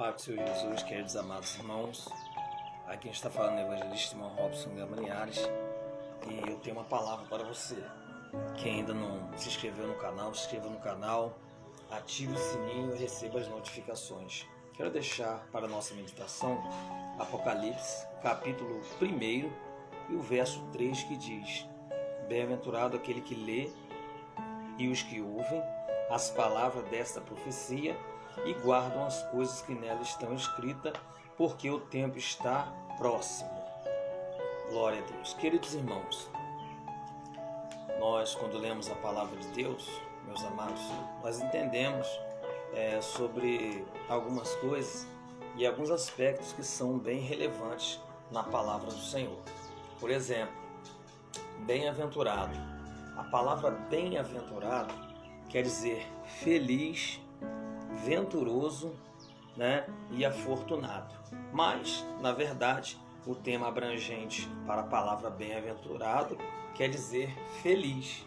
Paz do Senhor Jesus, queridos amados irmãos. Aqui a gente está falando do evangelista irmão Robson Gama Linhares. E eu tenho uma palavra para você. Quem ainda não se inscreveu no canal, se inscreva no canal, ative o sininho e receba as notificações. Quero deixar para a nossa meditação Apocalipse, capítulo 1 e o verso 3 que diz: Bem-aventurado aquele que lê e os que ouvem as palavras desta profecia e guardam as coisas que nela estão escritas, porque o tempo está próximo. Glória a Deus. Queridos irmãos, nós quando lemos a palavra de Deus, meus amados, nós entendemos sobre algumas coisas e alguns aspectos que são bem relevantes na palavra do Senhor. Por exemplo, bem-aventurado. A palavra bem-aventurado quer dizer feliz, venturoso, e afortunado. Mas, na verdade, o tema abrangente para a palavra bem-aventurado quer dizer feliz.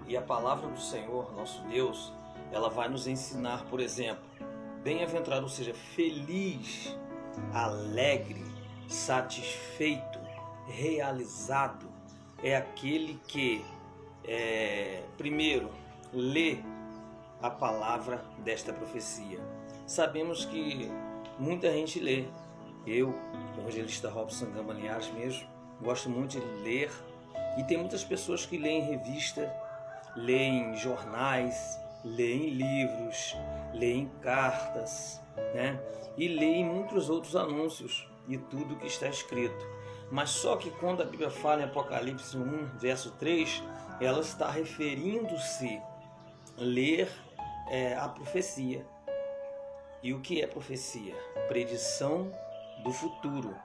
E a palavra do Senhor, nosso Deus, ela vai nos ensinar, por exemplo, bem-aventurado, ou seja, feliz, alegre, satisfeito, realizado, é aquele que, primeiro, lê a palavra desta profecia. Sabemos que muita gente lê. Eu, o evangelista Robson Gama Linhares mesmo, gosto muito de ler. E tem muitas pessoas que leem revista, leem jornais, leem livros, leem cartas, e leem muitos outros anúncios e tudo que está escrito. Mas só que quando a Bíblia fala em Apocalipse 1, verso 3, ela está referindo-se a ler a profecia. E o que é profecia? Predição do futuro,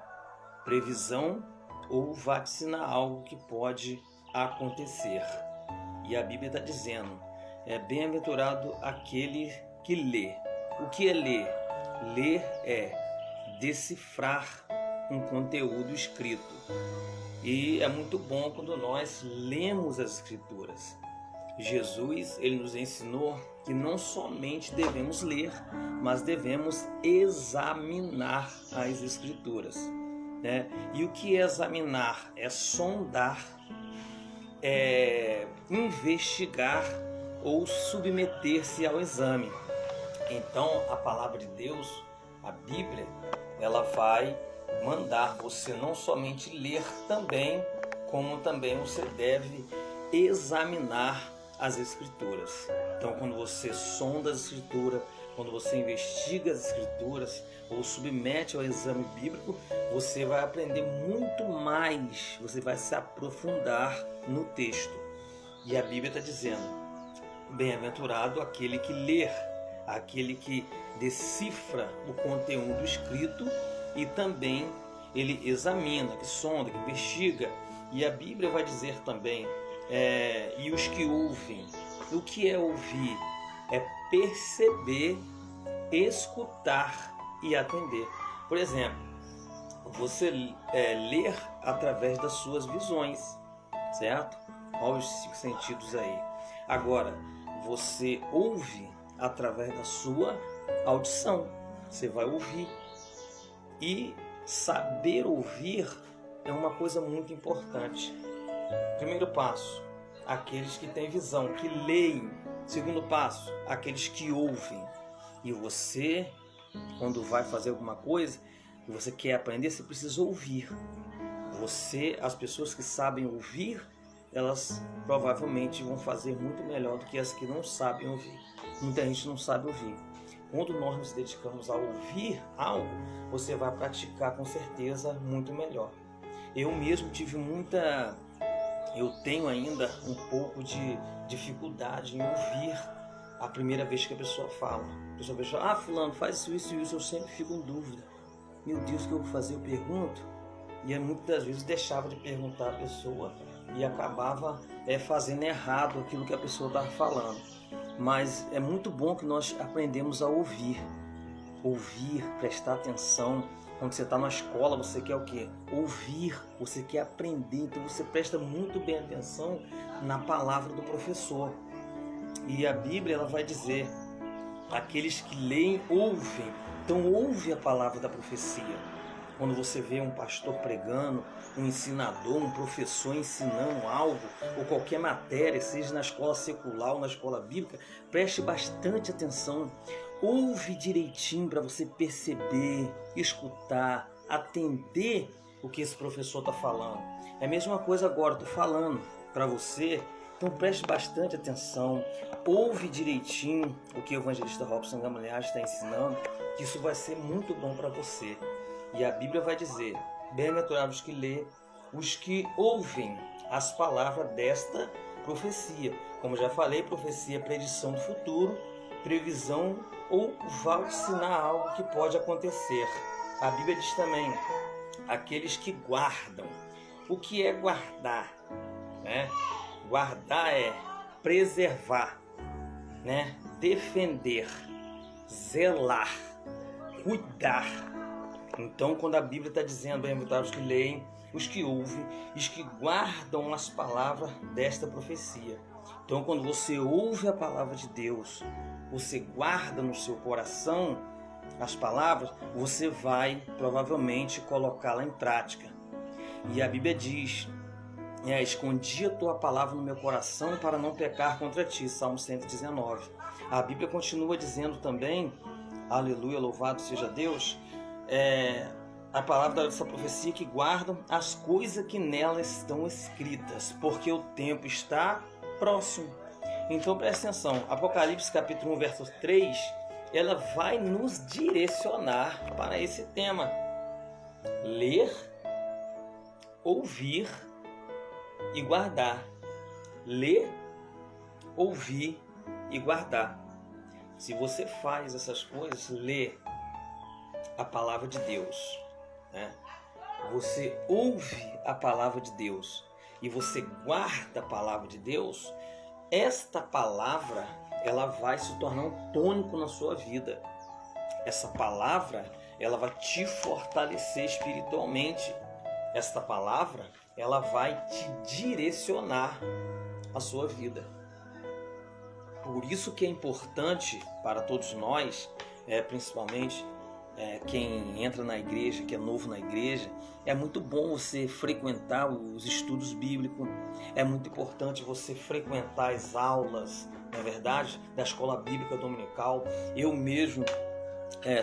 previsão ou vaticinar algo que pode acontecer. E a Bíblia está dizendo, bem-aventurado aquele que lê. O que é ler? Ler é decifrar um conteúdo escrito. E é muito bom quando nós lemos as Escrituras. Jesus, ele nos ensinou que não somente devemos ler, mas devemos examinar as Escrituras. E o que é examinar? É sondar, investigar ou submeter-se ao exame. Então, a palavra de Deus, a Bíblia, ela vai mandar você não somente ler também, como também você deve examinar as Escrituras. Então, quando você sonda as Escrituras, quando você investiga as Escrituras ou submete ao exame bíblico, você vai aprender muito mais, você vai se aprofundar no texto. E a Bíblia está dizendo, bem-aventurado aquele que lê, aquele que decifra o conteúdo escrito e também ele examina, que sonda, que investiga. E a Bíblia vai dizer também, e os que ouvem. O que é ouvir? É perceber, escutar e atender. Por exemplo, você ler através das suas visões, certo? Olha os 5 sentidos aí. Agora, você ouve através da sua audição. Você vai ouvir. E saber ouvir é uma coisa muito importante. Primeiro passo, aqueles que têm visão, que leem. Segundo passo, aqueles que ouvem. E você, quando vai fazer alguma coisa e você quer aprender, você precisa ouvir. As pessoas que sabem ouvir, elas provavelmente vão fazer muito melhor do que as que não sabem ouvir. Muita gente não sabe ouvir. Quando nós nos dedicamos a ouvir algo, você vai praticar com certeza muito melhor. Eu mesmo eu tenho ainda um pouco de dificuldade em ouvir a primeira vez que a pessoa fala. A pessoa fala, fulano, faz isso e isso, eu sempre fico em dúvida. Meu Deus, o que eu vou fazer? Eu pergunto. E muitas das vezes deixava de perguntar à pessoa e acabava fazendo errado aquilo que a pessoa estava falando. Mas é muito bom que nós aprendemos a ouvir. Ouvir, prestar atenção. Quando você está na escola, você quer o quê? Ouvir, você quer aprender. Então você presta muito bem atenção na palavra do professor. E a Bíblia ela vai dizer, aqueles que leem, ouvem Então ouve a palavra da profecia. Quando você vê um pastor pregando, um ensinador, um professor ensinando algo, ou qualquer matéria, seja na escola secular ou na escola bíblica, preste bastante atenção. Ouve direitinho para você perceber, escutar, atender o que esse professor está falando. É a mesma coisa agora, estou falando para você, então preste bastante atenção, ouve direitinho o que o evangelista Robson Gamaliel está ensinando, que isso vai ser muito bom para você. E a Bíblia vai dizer, bem-aventurados os que lê, os que ouvem as palavras desta profecia. Como já falei, profecia é predição do futuro, previsão ou vaticinar algo que pode acontecer. A Bíblia diz também, aqueles que guardam. O que é guardar? Né? Guardar é preservar, né? Defender, zelar, cuidar. Então, quando a Bíblia está dizendo, bem-aventurados os que leem, os que ouvem, os que guardam as palavras desta profecia. Então, quando você ouve a palavra de Deus, você guarda no seu coração as palavras, você vai provavelmente colocá-la em prática. E a Bíblia diz, escondi a tua palavra no meu coração para não pecar contra ti, Salmo 119. A Bíblia continua dizendo também, aleluia, louvado seja Deus, a palavra dessa profecia, que guardam as coisas que nela estão escritas, porque o tempo está próximo. Então preste atenção, Apocalipse capítulo 1, verso 3, ela vai nos direcionar para esse tema. Ler, ouvir e guardar. Ler, ouvir e guardar. Se você faz essas coisas, lê a palavra de Deus, né? Você ouve a palavra de Deus e você guarda a palavra de Deus, esta palavra ela vai se tornar um tônico na sua vida. Essa palavra ela vai te fortalecer espiritualmente. Esta palavra ela vai te direcionar a sua vida. Por isso que é importante para todos nós, principalmente quem entra na igreja, que é novo na igreja, é muito bom você frequentar os estudos bíblicos, é muito importante você frequentar as aulas, não é verdade, da escola bíblica dominical. Eu mesmo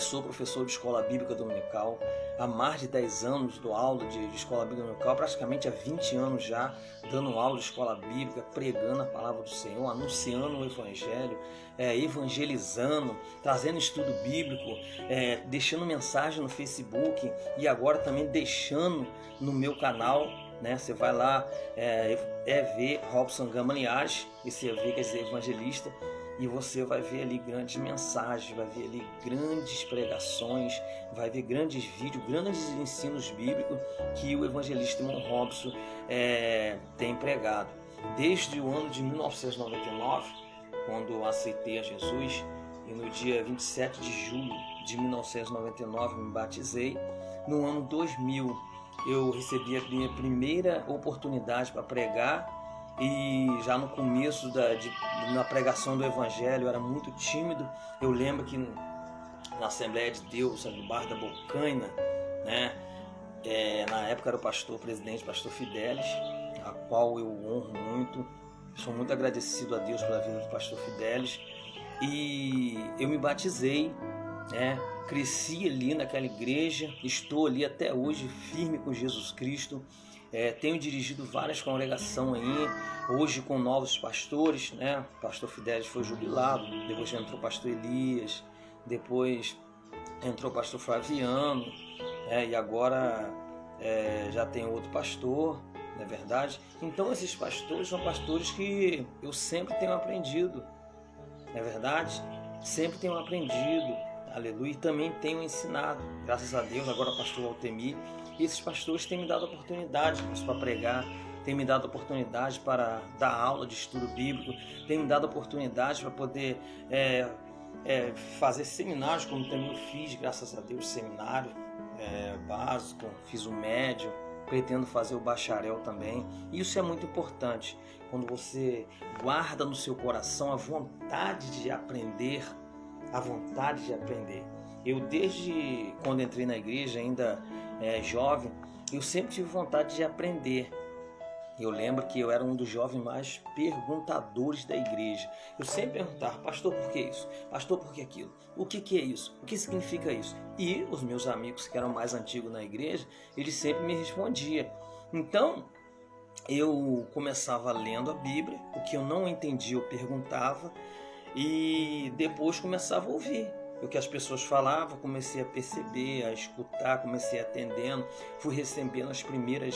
sou professor de escola bíblica dominical, há mais de 10 anos dou aula de escola bíblica dominical, praticamente há 20 anos já dando aula de escola bíblica, pregando a palavra do Senhor, anunciando o Evangelho, evangelizando, trazendo estudo bíblico, deixando mensagem no Facebook e agora também deixando no meu canal, né? Você vai lá, ver Robson Gamaliel, esse EV quer dizer evangelista, e você vai ver ali grandes mensagens, vai ver ali grandes pregações, vai ver grandes vídeos, grandes ensinos bíblicos que o evangelista irmão Robson tem pregado. Desde o ano de 1999, quando eu aceitei a Jesus, e no dia 27 de julho de 1999 me batizei, no ano 2000 eu recebi a minha primeira oportunidade para pregar. E já no começo na pregação do Evangelho eu era muito tímido. Eu lembro que na Assembleia de Deus, no bairro da Bocaina, né, na época era o presidente pastor Fidelis, a qual eu honro muito. Sou muito agradecido a Deus pela vida do pastor Fidelis. E eu me batizei, né, cresci ali naquela igreja, estou ali até hoje firme com Jesus Cristo. Tenho dirigido várias congregações aí, hoje com novos pastores, né? O pastor Fidelis foi jubilado, depois entrou o pastor Elias, depois entrou o pastor Flaviano, e agora já tem outro pastor, não é verdade? Então esses pastores são pastores que eu sempre tenho aprendido, não é verdade? Sempre tenho aprendido, aleluia, e também tenho ensinado, graças a Deus, agora o pastor Altemir. E esses pastores têm me dado oportunidade para pregar, têm me dado oportunidade para dar aula de estudo bíblico, têm me dado oportunidade para poder fazer seminários, como também eu fiz, graças a Deus, seminário básico, fiz o médio, pretendo fazer o bacharel também. Isso é muito importante, quando você guarda no seu coração a vontade de aprender, Eu desde quando entrei na igreja, ainda jovem, eu sempre tive vontade de aprender. Eu lembro que eu era um dos jovens mais perguntadores da igreja. Eu sempre perguntava, pastor, por que isso? Pastor, por que aquilo? O que é isso? O que significa isso? E os meus amigos que eram mais antigos na igreja, eles sempre me respondiam. Então, eu começava lendo a Bíblia, o que eu não entendia eu perguntava e depois começava a ouvir o que as pessoas falavam, comecei a perceber, a escutar, comecei atendendo, fui recebendo as primeiras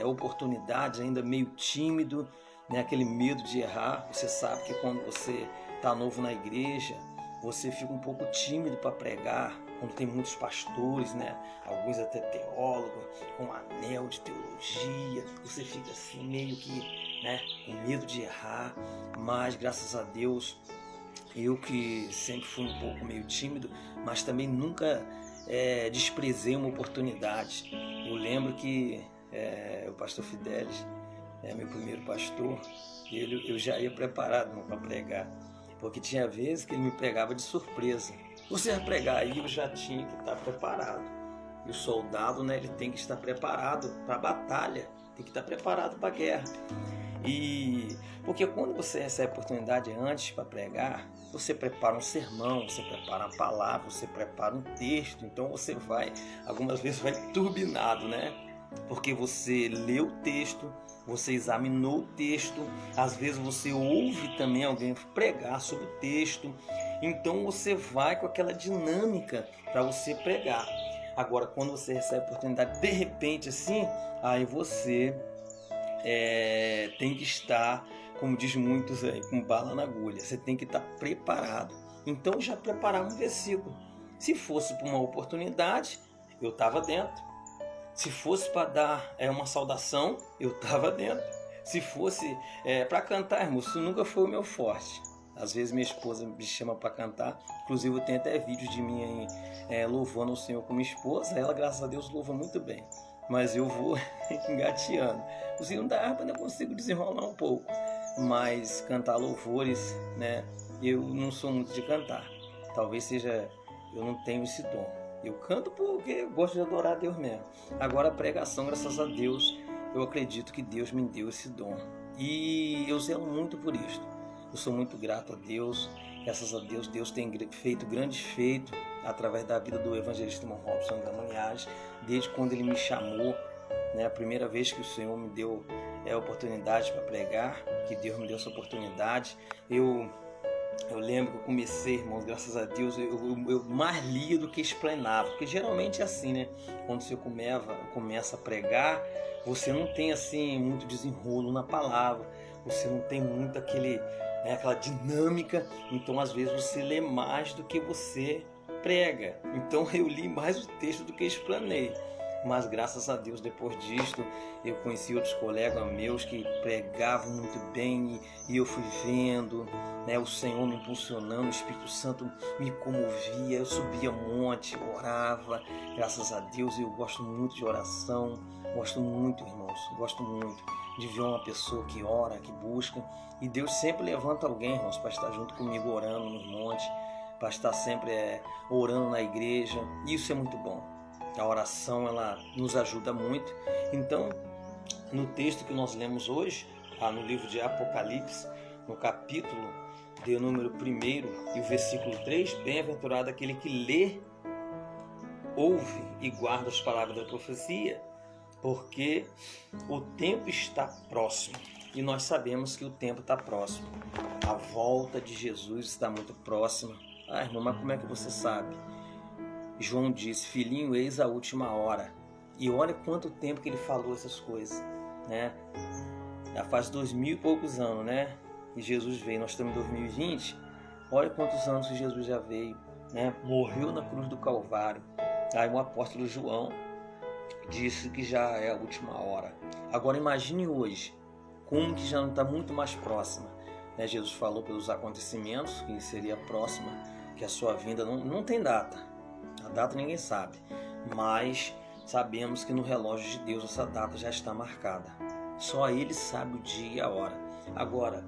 oportunidades, ainda meio tímido, né? Aquele medo de errar. Você sabe que quando você está novo na igreja, você fica um pouco tímido para pregar, quando tem muitos pastores, né? Alguns até teólogos, com anel de teologia, você fica assim meio que, né, com medo de errar, mas graças a Deus, eu que sempre fui um pouco meio tímido, mas também nunca desprezei uma oportunidade. Eu lembro que o pastor Fidelis, meu primeiro pastor, eu já ia preparado para pregar, porque tinha vezes que ele me pegava de surpresa. Você vai pregar aí, eu já tinha que estar preparado. E o soldado, né, ele tem que estar preparado para a batalha, tem que estar preparado para a guerra. E porque quando você recebe a oportunidade antes para pregar, você prepara um sermão, você prepara uma palavra, você prepara um texto, então você vai, algumas vezes vai turbinado, né? Porque você leu o texto, você examinou o texto, às vezes você ouve também alguém pregar sobre o texto, então você vai com aquela dinâmica para você pregar. Agora, quando você recebe a oportunidade de repente assim, aí você tem que estar, como diz muitos aí, com bala na agulha. Você tem que estar preparado. Então já preparava um versículo. Se fosse para uma oportunidade, eu estava dentro. Se fosse para dar uma saudação, eu estava dentro. Se fosse para cantar, irmão, isso nunca foi o meu forte. Às vezes minha esposa me chama para cantar. Inclusive eu tenho até vídeos de mim louvando o Senhor com minha esposa. Ela, graças a Deus, louva muito bem. Mas eu vou engateando. O sino da harpa eu consigo desenrolar um pouco, mas cantar louvores, né? Eu não sou muito de cantar. Talvez seja, eu não tenho esse dom. Eu canto porque eu gosto de adorar a Deus mesmo. Agora a pregação, graças a Deus, eu acredito que Deus me deu esse dom. E eu zelo muito por isso. Eu sou muito grato a Deus. Graças a Deus, Deus tem feito grandes feitos através da vida do evangelista irmão Robson Gamaniage, desde quando ele me chamou, né, a primeira vez que o Senhor me deu a oportunidade para pregar, que Deus me deu essa oportunidade. Eu lembro que eu comecei, irmãos, graças a Deus, eu mais lia do que explanava, porque geralmente é assim, né? Quando você começa a pregar, você não tem assim muito desenrolo na palavra, você não tem muito aquela dinâmica, então às vezes você lê mais do que você prega. Então eu li mais o texto do que explanei. Mas graças a Deus, depois disto, eu conheci outros colegas meus que pregavam muito bem e eu fui vendo, né, o Senhor me impulsionando, o Espírito Santo me comovia, eu subia monte, orava. Graças a Deus, eu gosto muito de oração, gosto muito, irmãos, gosto muito de ver uma pessoa que ora, que busca. E Deus sempre levanta alguém, irmãos, para estar junto comigo orando nos montes, para estar sempre orando na igreja. Isso é muito bom. A oração, ela nos ajuda muito. Então, no texto que nós lemos hoje, no livro de Apocalipse, no capítulo de número 1 e o versículo 3, bem-aventurado aquele que lê, ouve e guarda as palavras da profecia, porque o tempo está próximo. E nós sabemos que o tempo está próximo. A volta de Jesus está muito próxima. Irmão, mas como é que você sabe? João disse, filhinho, eis a última hora. E olha quanto tempo que ele falou essas coisas, né? Já faz 2000 e poucos anos, né? E Jesus veio, nós estamos em 2020. Olha quantos anos que Jesus já veio, né? Morreu na cruz do Calvário. Aí o apóstolo João disse que já é a última hora. Agora imagine hoje, como que já não está muito mais próxima, né? Jesus falou pelos acontecimentos que seria próxima, que a sua vinda não tem data. A data ninguém sabe, mas sabemos que no relógio de Deus essa data já está marcada. Só Ele sabe o dia e a hora. Agora,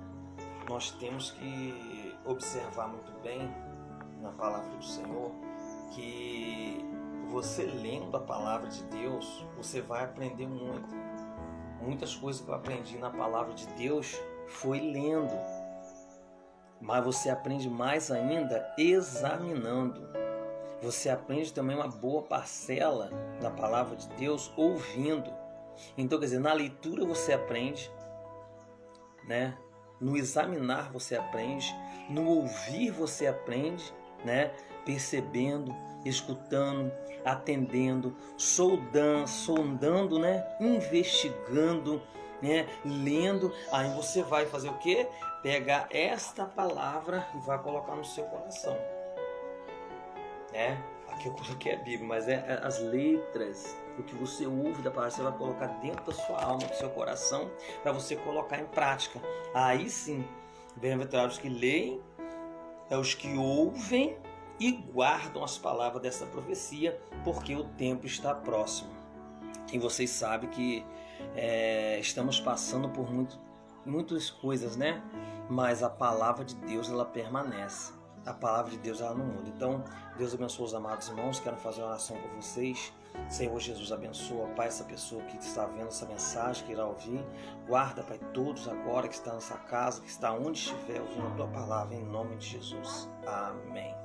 nós temos que observar muito bem na palavra do Senhor que você lendo a palavra de Deus, você vai aprender muito. Muitas coisas que eu aprendi na palavra de Deus foi lendo. Mas você aprende mais ainda examinando. Você aprende também uma boa parcela da palavra de Deus ouvindo. Então, quer dizer, na leitura você aprende, né? No examinar você aprende, no ouvir você aprende, né? Percebendo, escutando, atendendo, sondando, né? Investigando, né? Lendo. Aí você vai fazer o quê? Pegar esta palavra e vai colocar no seu coração. Aqui eu coloquei a Bíblia, mas as letras, o que você ouve da palavra, você vai colocar dentro da sua alma, do seu coração, para você colocar em prática. Aí sim, bem-aventurados os que leem, os que ouvem e guardam as palavras dessa profecia, porque o tempo está próximo. E vocês sabem que estamos passando por muitas coisas, né? Mas a palavra de Deus, ela permanece. A palavra de Deus, ela não muda. Então, Deus abençoe os amados irmãos. Quero fazer uma oração por vocês. Senhor Jesus, abençoa, Pai, essa pessoa que está vendo essa mensagem, que irá ouvir. Guarda, Pai, todos agora que estão nessa casa, que está onde estiver ouvindo a Tua palavra, em nome de Jesus. Amém.